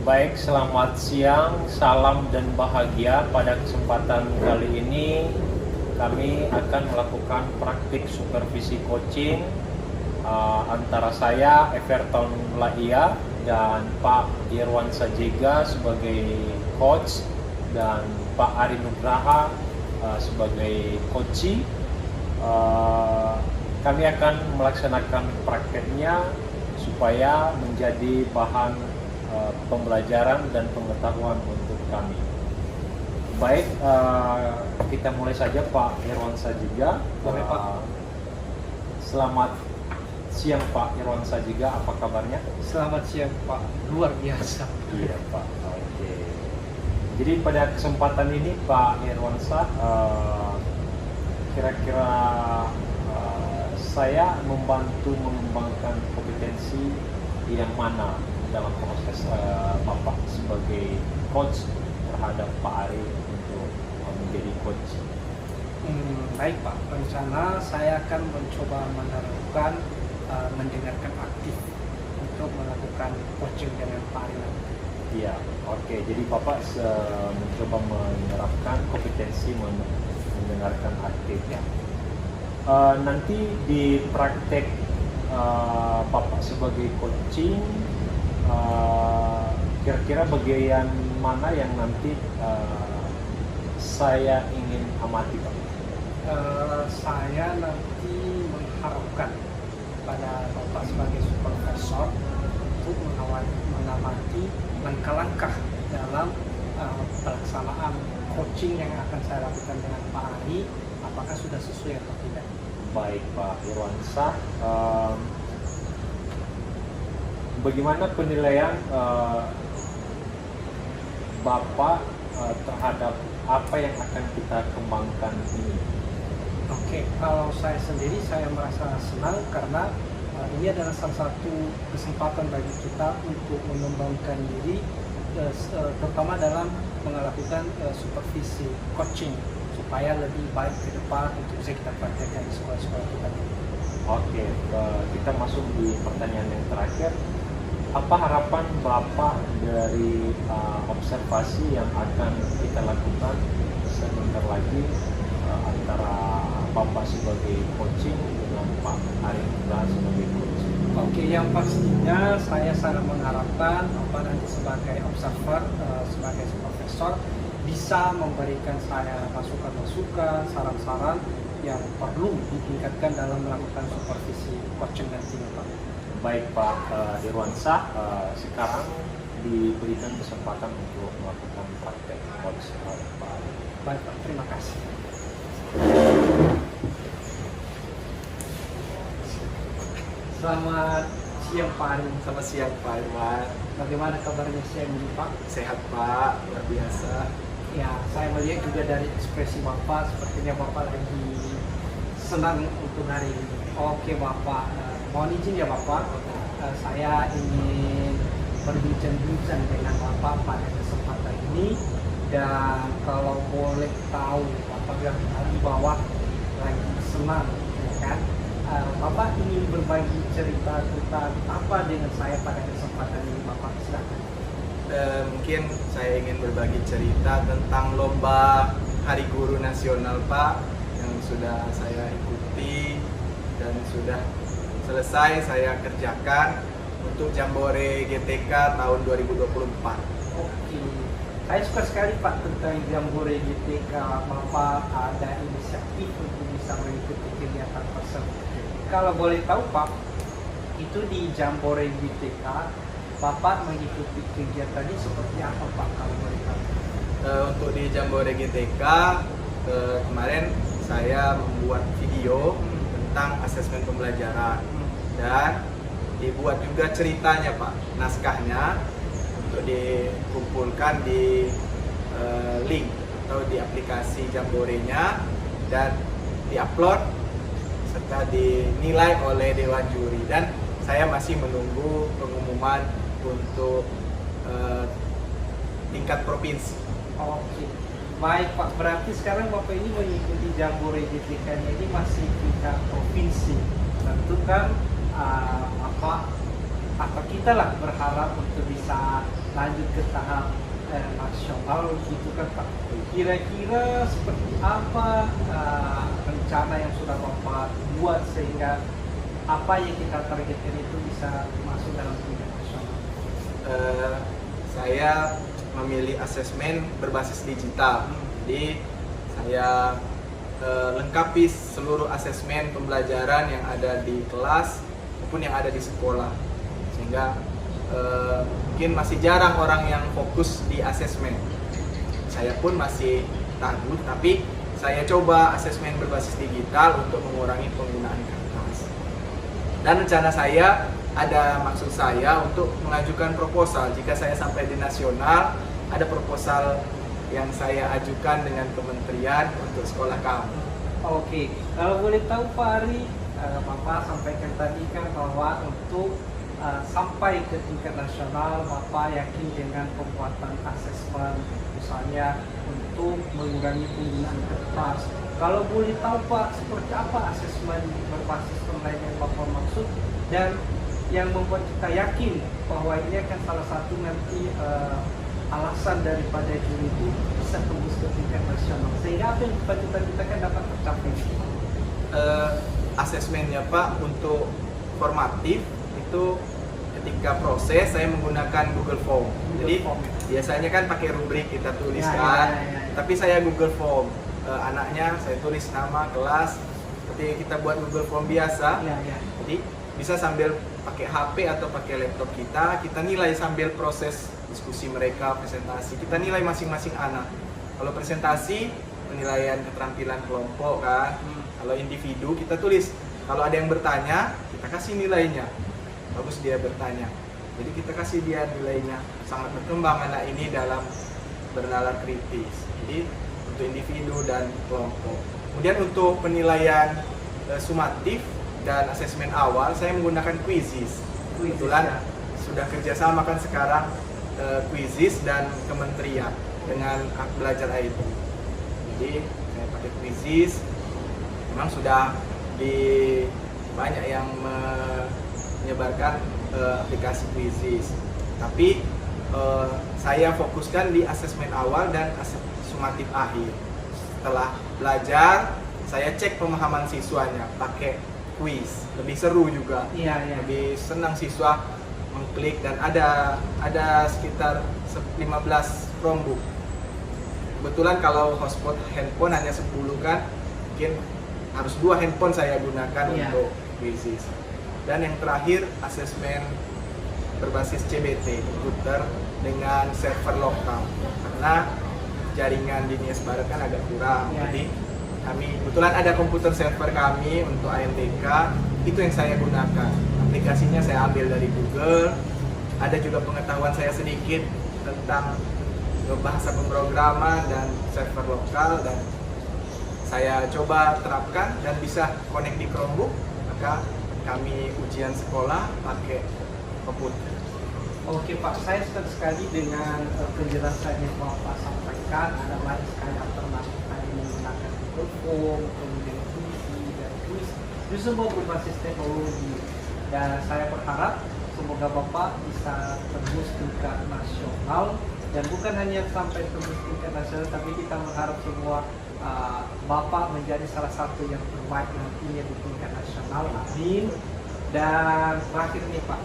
Baik, selamat siang, salam dan bahagia. Pada kesempatan kali ini kami akan melakukan praktik supervisi coaching antara saya, Everton Laia, dan Pak Irwan Sajiga sebagai coach dan Pak Ari Nugraha sebagai coachee. Kami akan melaksanakan prakteknya supaya menjadi bahan pembelajaran dan pengetahuan untuk kami. Baik, kita mulai saja Pak Irwan Sajiga. Boleh, Pak. Selamat siang Pak Irwan Sajiga, apa kabarnya? Selamat siang Pak, luar biasa. Iya Pak, oke. Jadi pada kesempatan ini Pak Irwansyah, kira-kira saya membantu mengembangkan kompetensi yang mana dalam proses Bapak sebagai coach terhadap Pak Ari untuk menjadi coach? Baik Pak, rencana saya akan mencoba menerapkan mendengarkan aktif untuk melakukan coaching dengan Pak Ari. Iya, oke. Jadi Bapak mencoba menerapkan kompetensi mendengarkan aktif ya. Nanti di praktek Bapak sebagai coaching, kira-kira bagian mana yang nanti saya ingin amati Pak? Saya nanti mengharapkan pada Bapak sebagai supervisor untuk mengamati langkah-langkah dalam pelaksanaan coaching yang akan saya lakukan dengan Pak Ari, apakah sudah sesuai atau tidak. Baik Pak Irwansyah, bagaimana penilaian Bapak terhadap apa yang akan kita kembangkan ini? Oke, kalau saya sendiri saya merasa senang karena ini adalah salah satu kesempatan bagi kita untuk mengembangkan diri, terutama dalam melakukan supervisi coaching supaya lebih baik ke depan untuk bisa kita praktekkan di sekolah-sekolah kita. Oke, kita masuk di pertanyaan yang terakhir. Apa harapan Bapak dari observasi yang akan kita lakukan sebentar lagi antara Bapak sebagai coaching dengan Pak Ari Nugraha sebagai coach? Oke, yang pastinya saya sangat mengharapkan Bapak nanti sebagai observer, sebagai supervisor bisa memberikan saya masukan-masukan, saran-saran yang perlu ditingkatkan dalam melakukan supervisi coaching nantinya Pak. Baik Pak Irwansyah, sekarang diberikan kesempatan untuk melakukan praktek coach oleh Pak Ari. Baik Pak, terima kasih. Selamat siang Pak Ari. Selamat siang Pak Irwan. Bagaimana kabarnya siang ini Pak? Sehat Pak, luar biasa. Ya, saya melihat juga dari ekspresi Bapak, sepertinya Bapak lagi senang untuk hari ini. Oke Bapak, mohon izin ya Bapak, saya ingin berbincang-bincang dengan Bapak pada kesempatan ini. Dan kalau boleh tahu, Bapak bilang tadi bahwa lagi senang, ya kan? Bapak ingin berbagi cerita tentang apa dengan saya pada kesempatan ini, Bapak silakan. Mungkin saya ingin berbagi cerita tentang lomba Hari Guru Nasional Pak yang sudah saya ikuti dan sudah selesai saya kerjakan untuk Jambore GTK tahun 2024. Oke, saya suka sekali Pak tentang Jambore GTK. Bapak ada inisiatif untuk bisa mengikuti kegiatan tersebut. Kalau boleh tahu Pak, itu di Jambore GTK Bapak mengikuti kegiatannya seperti apa Pak kalau boleh tahu? Untuk di Jambore GTK kemarin saya membuat video tentang asesmen pembelajaran dan dibuat juga ceritanya Pak, naskahnya untuk dikumpulkan di link atau di aplikasi Jamborenya dan diupload serta dinilai oleh Dewan Juri, dan saya masih menunggu pengumuman untuk tingkat provinsi. Oke, baik Pak. Berarti sekarang Bapak ini mengikuti Jambore GTK-nya ini masih tingkat provinsi. Tentu kan apa kita lah berharap untuk bisa lanjut ke tahap nasional gitu kan Pak. Kira-kira seperti apa rencana yang sudah Bapak buat sehingga apa yang kita targetkan itu bisa masuk dalam tingkat nasional? Saya memilih asesmen berbasis digital. Jadi saya lengkapi seluruh asesmen pembelajaran yang ada di kelas maupun yang ada di sekolah, sehingga mungkin masih jarang orang yang fokus di asesmen. Saya pun masih ragu, tapi saya coba asesmen berbasis digital untuk mengurangi penggunaan kertas. Dan rencana saya, ada maksud saya untuk mengajukan proposal. Jika saya sampai di nasional, ada proposal yang saya ajukan dengan kementerian untuk sekolah kami. Oke, kalau boleh tahu Pak Ari, Bapak sampaikan tadi kan bahwa untuk sampai ke tingkat nasional, Bapak yakin dengan pembuatan asesmen, misalnya untuk mengurangi penggunaan kertas. Kalau boleh tahu Pak, seperti apa asesmen berbasis online yang Bapak maksud dan yang membuat kita yakin bahwa ini akan salah satu nanti alasan daripada juri itu bisa tembus ke tingkat nasional, sehingga apa yang kita kan dapat tercapai. Asesmennya Pak untuk formatif itu ketika proses saya menggunakan Google Form. Jadi biasanya kan pakai rubrik kita tuliskan, tapi saya Google Form. Anaknya saya tulis nama, kelas, seperti kita buat Google Form biasa. Jadi bisa sambil pakai HP atau pakai laptop kita nilai sambil proses diskusi mereka, presentasi, kita nilai masing-masing anak. Kalau presentasi, penilaian keterampilan kelompok kan. Kalau individu, kita tulis. Kalau ada yang bertanya, kita kasih nilainya. Bagus dia bertanya. Jadi kita kasih dia nilainya. Sangat berkembang anak ini dalam bernalar kritis. Jadi untuk individu dan kelompok. Kemudian untuk penilaian sumatif dan asesmen awal, saya menggunakan Quizizz. Kebetulan sudah kerjasama kan sekarang Quizizz dan kementerian dengan Belajar IT. Jadi saya pakai Quizizz. Memang sudah banyak yang menyebarkan aplikasi Quizizz. Tapi saya fokuskan di asesmen awal dan sumatif akhir. Setelah belajar, saya cek pemahaman siswanya pakai quiz. Lebih seru juga. Lebih senang siswa mengklik dan ada sekitar 15 Chromebook. Kebetulan kalau hotspot handphone hanya 10 kan, mungkin harus 2 handphone saya gunakan untuk Quizizz. Dan yang terakhir asesmen berbasis CBT komputer dengan server lokal, karena jaringan di Nias Barat kan agak kurang. Jadi kami kebetulan ada komputer server kami untuk ANTK, itu yang saya gunakan. Aplikasinya saya ambil dari Google. Ada juga pengetahuan saya sedikit tentang bahasa pemrograman dan server lokal, dan saya coba terapkan dan bisa connect di Chromebook. Maka kami ujian sekolah pakai komputer. Oke Pak, saya senang sekali dengan penjelasan yang Bapak sampaikan. Ada banyak sekali alternatif tadi menggunakan Google Form, kemudian Quizizz dan quiz, itu semua berbasis teknologi. Dan saya berharap semoga Bapak bisa tembus tingkat nasional, dan bukan hanya sampai tembus tingkat nasional, tapi kita berharap semua Bapak menjadi salah satu yang terbaik nantinya di tingkat nasional. Amin. Dan terakhir nih Pak,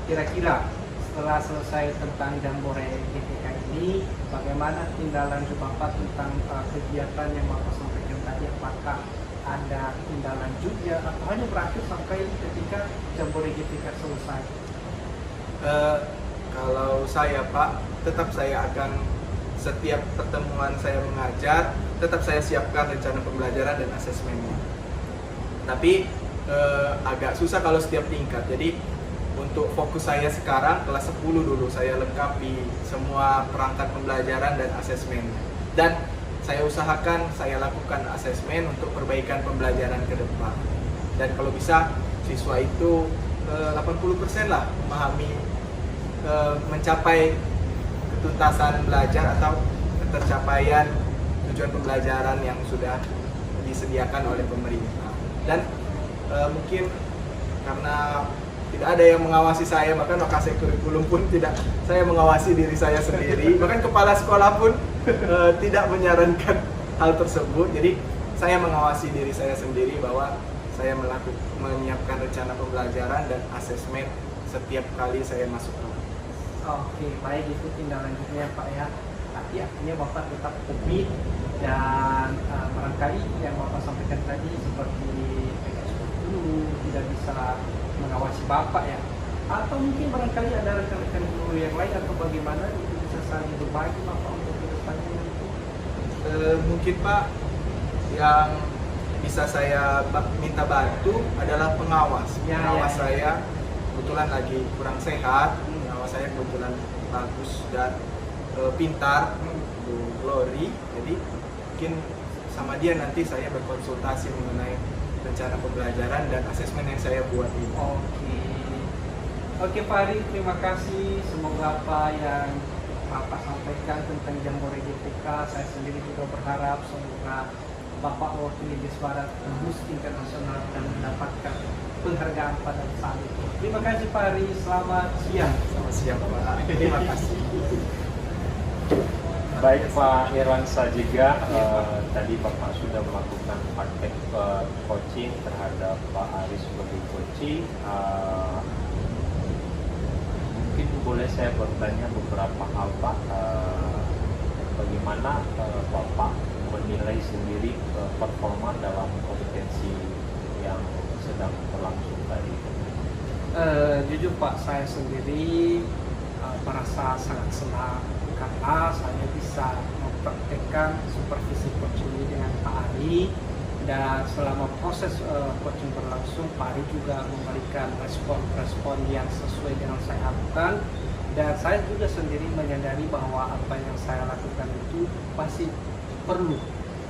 kira-kira setelah selesai tentang Jambore GTK ini, bagaimana tindak lanjut Bapak tentang kegiatan yang Bapak sampaikan tadi? Apakah ada tindak lanjutnya atau hanya berakhir sampai ketika Jambore GTK selesai? Kalau saya Pak, tetap saya akan setiap pertemuan saya mengajar, tetap saya siapkan rencana pembelajaran dan asesmennya. Tapi agak susah kalau setiap tingkat. Jadi untuk fokus saya sekarang kelas 10 dulu saya lengkapi semua perangkat pembelajaran dan asesmen. Dan saya usahakan saya lakukan asesmen untuk perbaikan pembelajaran ke depan. Dan kalau bisa siswa itu 80% lah memahami, mencapai ketuntasan belajar atau ketercapaian tujuan pembelajaran yang sudah disediakan oleh pemerintah. Dan mungkin karena tidak ada yang mengawasi saya, bahkan lokasi kurikulum pun tidak saya mengawasi diri saya sendiri, bahkan kepala sekolah pun tidak menyarankan hal tersebut. Jadi saya mengawasi diri saya sendiri bahwa saya menyiapkan rencana pembelajaran dan asesmen setiap kali saya masuk kelas. Oke, baik, itu tindak lanjutnya Pak ya. Tapi artinya Bapak tetap komit dan barangkali yang Bapak sampaikan tadi seperti PKS guru tidak bisa mengawasi Bapak ya. Atau mungkin barangkali ada rekan-rekan guru yang lain atau bagaimana itu bisa saling berbagi Bapak untuk ke depannya nanti. Mungkin Pak, yang bisa saya minta bantu adalah pengawas. Pengawas saya kebetulan lagi kurang sehat, pengawas saya kebetulan bagus dan pintar, Bu Glory. Jadi mungkin sama dia nanti saya berkonsultasi mengenai rencana pembelajaran dan asesmen yang saya buat ini. Oke Pak Ari, terima kasih. Semoga apa yang Bapak sampaikan tentang Jambore GTK, saya sendiri juga berharap semoga Bapak mewakili Bis Barat tembus internasional dan mendapatkan penghargaan pada saat itu. Terima kasih Pak Ari, selamat siang. Selamat siang Pak. Terima kasih. Baik Pak Irwansyah juga, tadi Bapak sudah melakukan paket coaching terhadap Pak Ari sebagai coaching. Mungkin boleh saya bertanya beberapa hal Pak, bagaimana Bapak menilai sendiri performa dalam kompetensi yang sedang berlangsung tadi? Jujur Pak, saya sendiri merasa sangat senang karena saya bisa mempraktekkan supervisi coaching ini dengan Pak Ari, dan selama proses coaching berlangsung Pak Ari juga memberikan respon-respon yang sesuai dengan saya lakukan, dan saya juga sendiri menyadari bahwa apa yang saya lakukan itu pasti perlu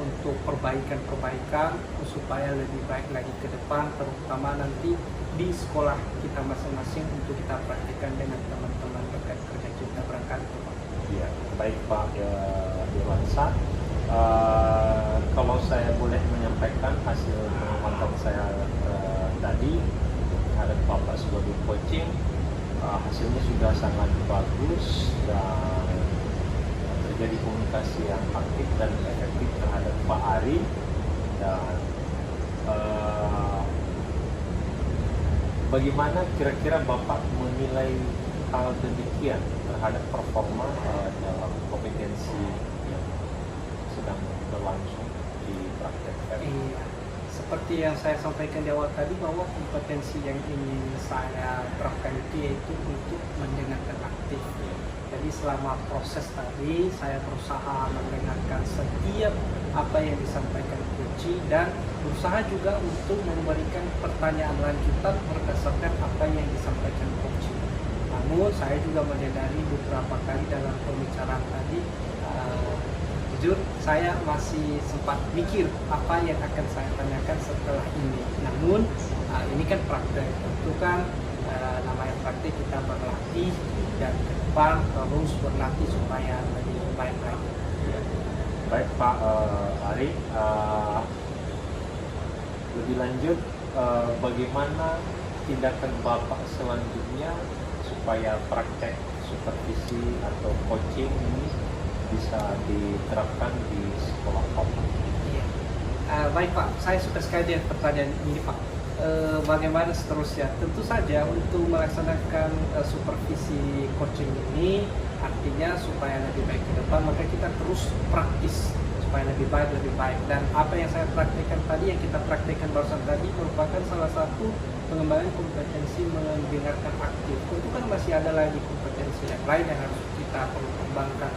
untuk perbaikan-perbaikan supaya lebih baik lagi ke depan, terutama nanti di sekolah kita masing-masing untuk kita praktikkan dengan teman-teman rekan kerja kita berangkat. Ya, baik Pak Irwansyah. Kalau saya boleh menyampaikan hasil pengamatan saya tadi terhadap Bapak sebagai coaching, hasilnya sudah sangat bagus dan terjadi komunikasi yang aktif dan efektif terhadap Pak Ari, dan bagaimana kira-kira Bapak menilai hal demikian terhadap performa dalam kompetensi yang sedang berlangsung di praktek? Seperti yang saya sampaikan di awal tadi, bahwa kompetensi yang ingin saya terapkan itu yaitu untuk mendengarkan aktif. Jadi selama proses tadi saya berusaha mendengarkan setiap apa yang disampaikan coach dan berusaha juga untuk memberikan pertanyaan lanjutan berdasarkan apa yang disampaikan coach. Namun saya juga menyadari beberapa kali dalam pembicaraan tadi, jujur saya masih sempat mikir apa yang akan saya tanyakan setelah ini. Namun ini kan praktek, itu kan namanya praktek, kita berlatih dan ke depan terus berlatih supaya lebih baik lagi. Baik Pak Ari, lebih lanjut bagaimana tindakan Bapak selanjutnya supaya praktek supervisi atau coaching ini bisa diterapkan di sekolah Bapak? Baik Pak, saya suka sekali dengan pertanyaan ini Pak. Bagaimana seterusnya? Tentu saja untuk melaksanakan supervisi coaching ini, artinya supaya lebih baik ke depan, maka kita terus praktis supaya lebih baik. Dan apa yang saya praktekkan tadi, yang kita praktekkan barusan tadi, merupakan salah satu pengembangan kompetensi mendengarkan aktif. Tentu kan masih ada lagi kompetensi yang lain yang harus kita perlu kembangkan,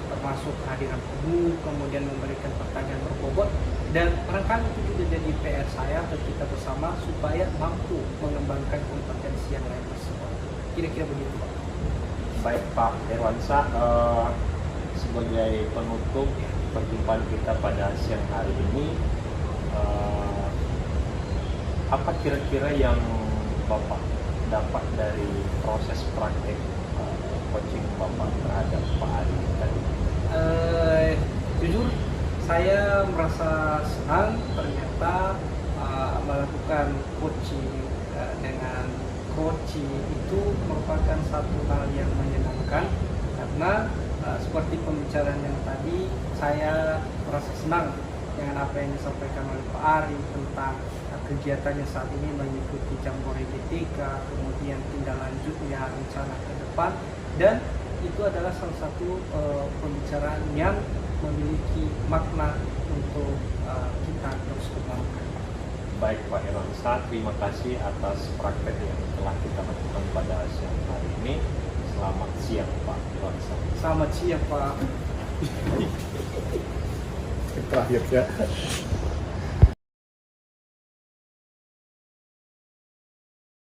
termasuk kehadiran penuh, kemudian memberikan pertanyaan berbobot, dan barangkali itu juga jadi PR saya atau kita bersama supaya mampu mengembangkan kompetensi yang lain tersebut. Kira-kira begitu Pak. Baik Pak Irwansyah, sebagai penutup perjumpaan kita pada siang hari ini, apa kira-kira yang Bapak dapat dari proses praktek coaching Bapak terhadap Pak Ari tadi? Jujur saya merasa senang ternyata melakukan coaching dengan coach suci itu merupakan satu hal yang menyenangkan karena seperti pembicaraan yang tadi saya merasa senang dengan apa yang disampaikan oleh Pak Ari tentang kegiatannya saat ini mengikuti Jambore GTK, kemudian tindak lanjutnya rencana ke depan, dan itu adalah salah satu pembicaraan yang memiliki makna untuk kita terus kembangkan. Baik Pak Irwansyah, terima kasih atas praktek yang telah kita lakukan pada siang hari ini. Selamat siang Pak Irwansyah. Selamat siang Pak. Terakhir ya.